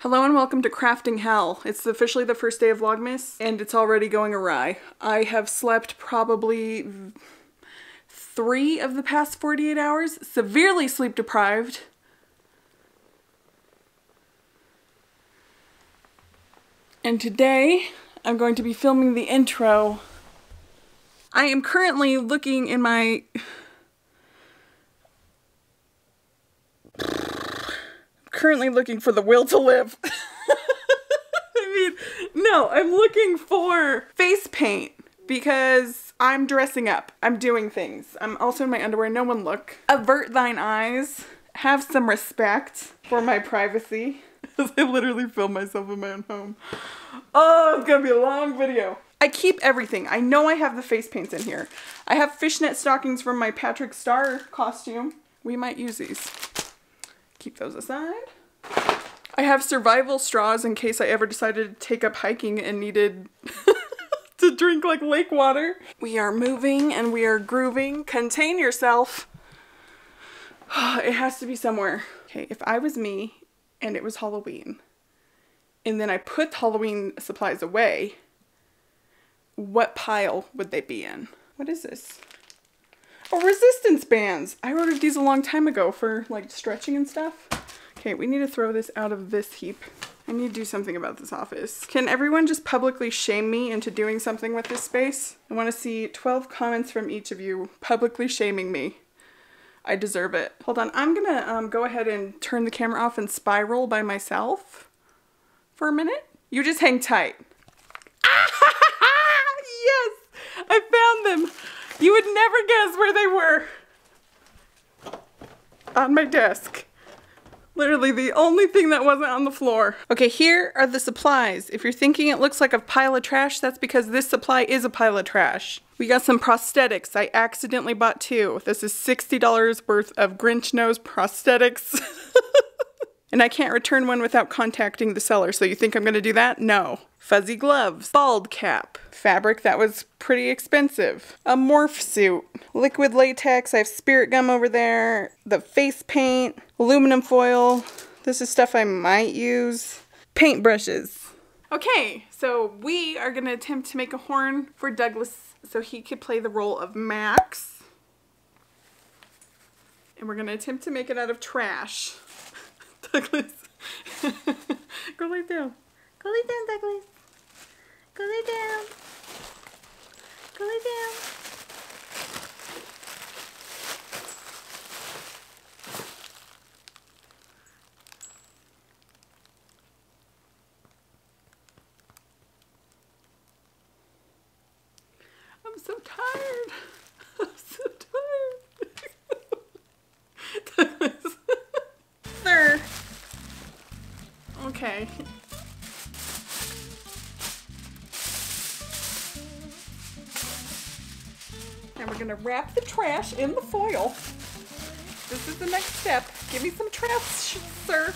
Hello and welcome to Crafting Hell. It's officially the first day of Vlogmas and it's already going awry. I have slept probably 3 of the past 48 hours, severely sleep deprived. And today I'm going to be filming the intro. I am currently looking in my for the will to live. No, I'm looking for face paint because I'm dressing up. I'm doing things. I'm also in my underwear. No one look. Avert thine eyes. Have some respect for my privacy. As I literally film myself in my own home. Oh, it's gonna be a long video. I keep everything. I know I have the face paints in here. I have fishnet stockings from my Patrick Star costume. We might use these. Keep those aside. I have survival straws in case I ever decided to take up hiking and needed to drink like lake water. We are moving and we are grooving. Contain yourself. It has to be somewhere. Okay, if I was me and it was Halloween and then I put Halloween supplies away, what pile would they be in? What is this? Oh, resistance bands. I ordered these a long time ago for like stretching and stuff. Okay, we need to throw this out of this heap. I need to do something about this office. Can everyone just publicly shame me into doing something with this space? I want to see 12 comments from each of you publicly shaming me. I deserve it. Hold on, I'm gonna go ahead and turn the camera off and spiral by myself for a minute. You just hang tight. Yes, I found them. You would never guess where they were. On my desk. Literally the only thing that wasn't on the floor. Okay, here are the supplies. If you're thinking it looks like a pile of trash, that's because this supply is a pile of trash. We got some prosthetics. I accidentally bought 2. This is $60 worth of Grinch nose prosthetics. And I can't return one without contacting the seller. So you think I'm gonna do that? No. Fuzzy gloves, bald cap, fabric that was pretty expensive, a morph suit, liquid latex, I have spirit gum over there, the face paint, aluminum foil, this is stuff I might use, paintbrushes. Okay, so we are gonna attempt to make a horn for Douglas so he could play the role of Max. And we're gonna attempt to make it out of trash. Douglas, go lay down. Go lay down, Douglas. Go lay down. Go lay down. I'm so tired. I'm so tired. Douglas. Sir. Okay. And we're gonna wrap the trash in the foil. This is the next step. Give me some trash, sir.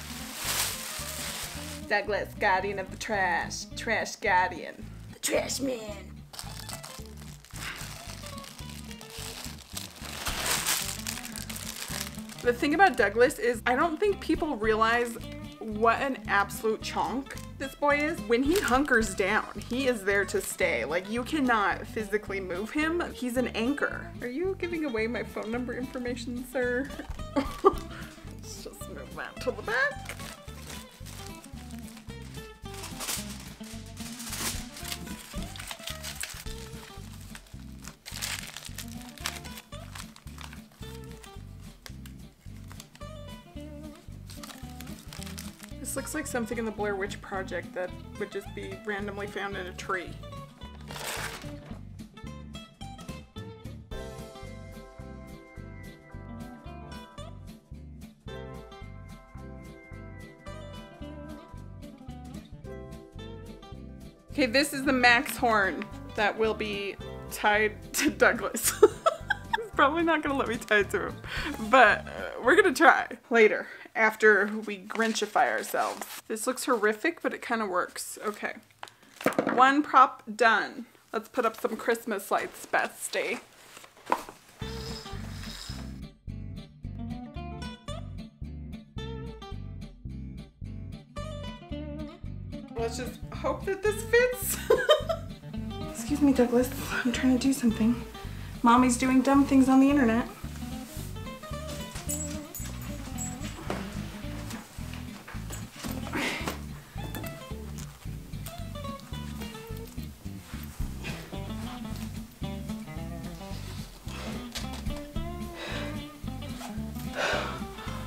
Douglas, guardian of the trash. Trash guardian. The trash man. The thing about Douglas is I don't think people realize what an absolute chonk this boy is. When he hunkers down, he is there to stay. Like, you cannot physically move him. He's an anchor. Are you giving away my phone number information, sir? Let's just move that to the back. This looks like something in the Blair Witch Project that would just be randomly found in a tree. Okay, this is the Max horn that will be tied to Douglas. He's probably not gonna let me tie it to him, but we're gonna try later. After we Grinchify ourselves. This looks horrific, but it kind of works. Okay. 1 prop done. Let's put up some Christmas lights, bestie. Let's just hope that this fits. Excuse me, Douglas. I'm trying to do something. Mommy's doing dumb things on the internet.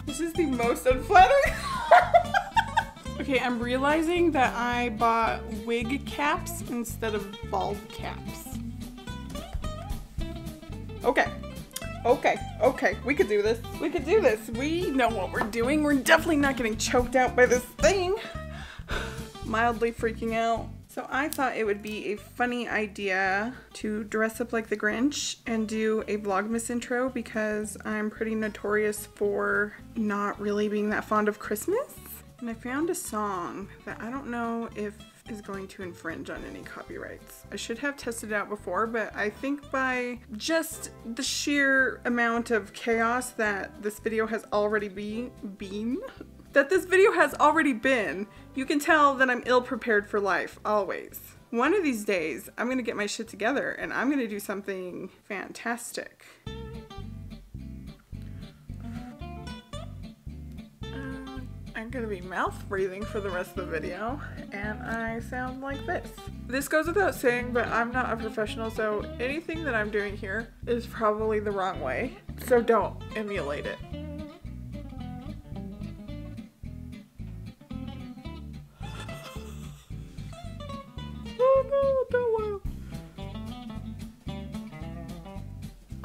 This is the most unflattering. Okay, I'm realizing that I bought wig caps instead of bald caps. Okay. We could do this. We could do this. We know what we're doing. We're definitely not getting choked out by this thing. Mildly freaking out. So I thought it would be a funny idea to dress up like the Grinch and do a Vlogmas intro because I'm pretty notorious for not really being that fond of Christmas. And I found a song that I don't know if is going to infringe on any copyrights. I should have tested it out before, but I think by just the sheer amount of chaos that this video has already been, you can tell that I'm ill prepared for life, always. One of these days, I'm gonna get my shit together and I'm gonna do something fantastic. I'm gonna be mouth breathing for the rest of the video, and I sound like this. This goes without saying, but I'm not a professional, so anything that I'm doing here is probably the wrong way, so don't emulate it. Oh no, don't laugh.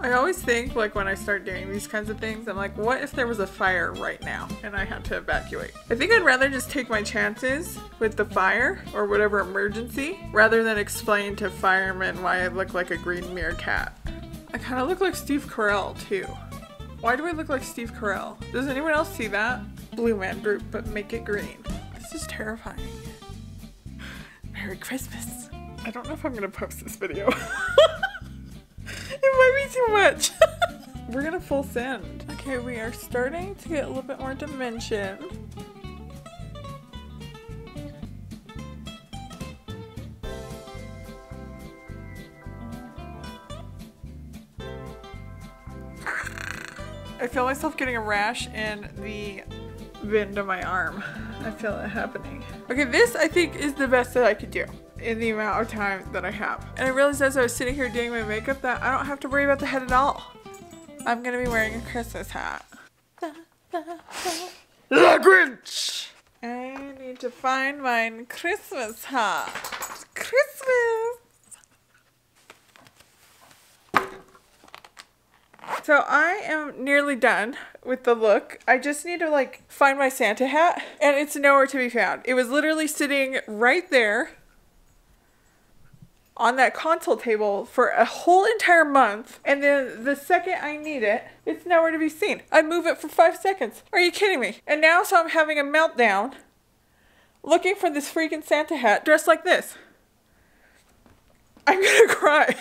I always think, like, when I start doing these kinds of things, I'm like, what if there was a fire right now and I had to evacuate? I think I'd rather just take my chances with the fire or whatever emergency rather than explain to firemen why I look like a green meerkat. I kind of look like Steve Carell too. Why do I look like Steve Carell? Does anyone else see that? Blue Man Group, but make it green. This is terrifying. Merry Christmas. I don't know if I'm gonna post this video. It might be too much. We're gonna full send. Okay, we are starting to get a little bit more dimension. I feel myself getting a rash in the vein of my arm. I feel it happening. Okay, this I think is the best that I could do in the amount of time that I have. And I realized as I was sitting here doing my makeup that I don't have to worry about the head at all. I'm gonna be wearing a Christmas hat. The Grinch! I need to find my Christmas hat. Christmas! So I am nearly done with the look. I just need to like find my Santa hat and it's nowhere to be found. It was literally sitting right there on that console table for a whole entire month, and then the second I need it, it's nowhere to be seen. I move it for 5 seconds. Are you kidding me? And now so I'm having a meltdown looking for this freaking Santa hat dressed like this. I'm gonna cry.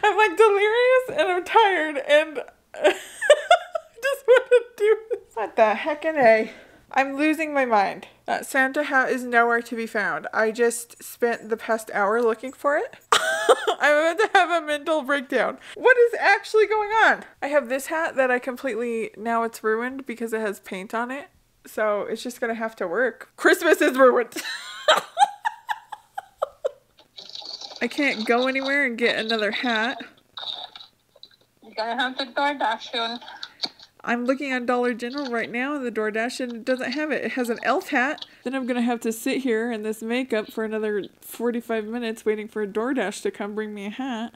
I'm like delirious and I'm tired and I just want to do this. What the heckin' A? I'm losing my mind. That Santa hat is nowhere to be found. I just spent the past hour looking for it. I'm about to have a mental breakdown. What is actually going on? I have this hat that I completely, now it's ruined because it has paint on it. So it's just gonna have to work. Christmas is ruined. I can't go anywhere and get another hat. You're gonna have to DoorDash soon. I'm looking on Dollar General right now in the DoorDash and it doesn't have it. It has an elf hat. Then I'm gonna have to sit here in this makeup for another 45 minutes waiting for a DoorDash to come bring me a hat.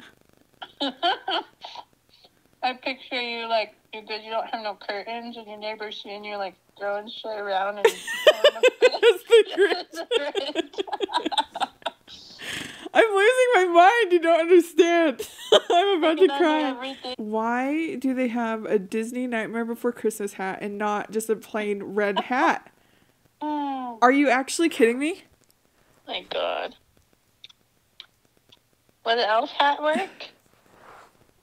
I picture you like, you don't have no curtains and your neighbor's seeing you like throwing shit around and That's the Grinch. I'm losing my mind. You don't understand. I'm about to cry. Why do they have a Disney Nightmare Before Christmas hat and not just a plain red hat? Are you actually kidding me? My God. Would an elf hat work?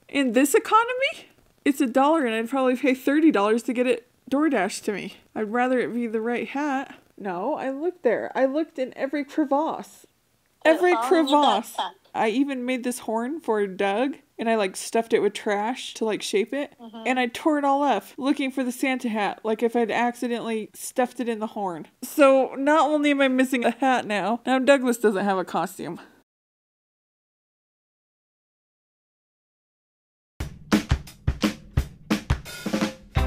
In this economy? It's $1 and I'd probably pay $30 to get it DoorDash to me. I'd rather it be the right hat. No, I looked there. I looked in every crevasse. Put Every it all in your crevasse. backpack. I even made this horn for Doug, and I like stuffed it with trash to like shape it. And I tore it all up looking for the Santa hat, like if I'd accidentally stuffed it in the horn. So not only am I missing a hat now Douglas doesn't have a costume.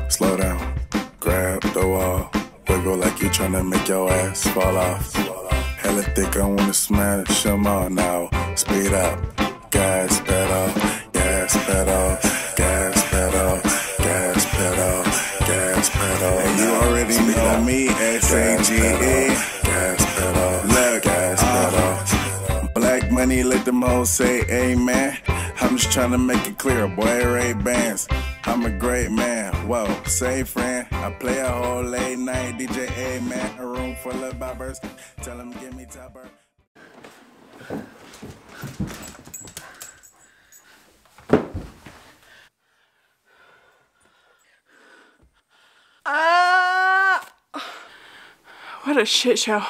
Slow down, grab the wall, wiggle like you're trying to make your ass fall off. Hella thick, I wanna smash them all now. Speed up, gas pedal, gas pedal, gas pedal, gas pedal, gas pedal. And you already know me, S-A-G-E. Gas pedal, look, gas pedal. Black money, let them hoes say amen. I'm just trying to make it clear, boy, Ray-Bans. I'm a great man, whoa, say friend. I play a whole late night DJ, man. A room full of boppers. Tell them give me topper. What a shit show.